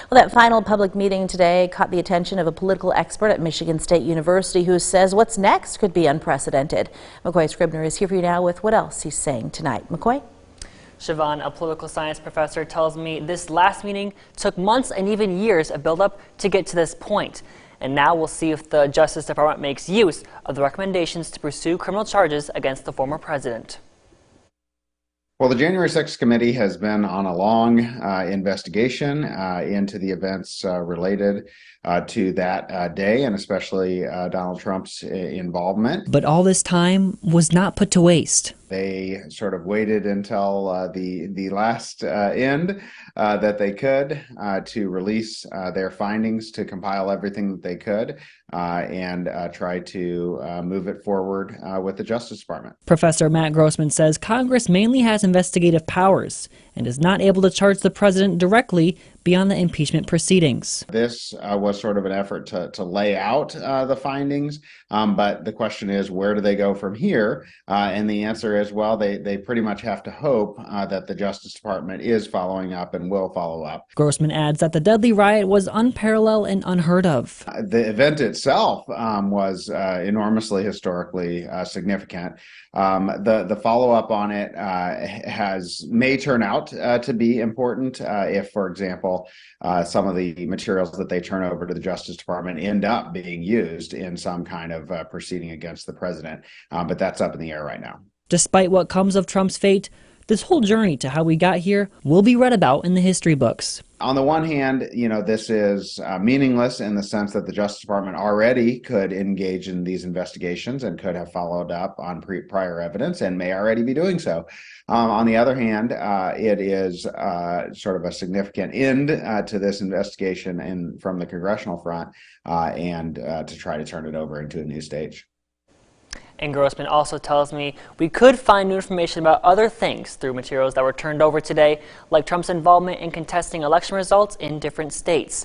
Well, that final public meeting today caught the attention of a political expert at Michigan State University who says what's next could be unprecedented. McCoy Scribner is here for you now with what else he's saying tonight. McCoy? Siobhan, a political science professor, tells me this last meeting took months and even years of buildup to get to this point. And now we'll see if the Justice Department makes use of the recommendations to pursue criminal charges against the former president. Well, the January 6th committee has been on a long investigation into the events related to that day, and especially Donald Trump's involvement. But all this time was not put to waste. They sort of waited until the last end that they could to release their findings, to compile everything that they could, and try to move it forward with the Justice Department. Professor Matt Grossman says Congress mainly has investigative powers and is not able to charge the president directly beyond the impeachment proceedings. This was sort of an effort to lay out the findings, but the question is, where do they go from here? And the answer is, well, they pretty much have to hope that the Justice Department is following up and will follow up. Grossman adds that the deadly riot was unparalleled and unheard of. The event itself was enormously historically significant. The follow-up on it may turn out to be important if, for example, some of the materials that they turn over to the Justice Department end up being used in some kind of proceeding against the president. But that's up in the air right now. Despite what comes of Trump's fate, this whole journey to how we got here will be read about in the history books. On the one hand, this is meaningless in the sense that the Justice Department already could engage in these investigations and could have followed up on prior evidence and may already be doing so. On the other hand, it is sort of a significant end to this investigation from the congressional front and to try to turn it over into a new stage. And Grossman also tells me we could find new information about other things through materials that were turned over today, like Trump's involvement in contesting election results in different states.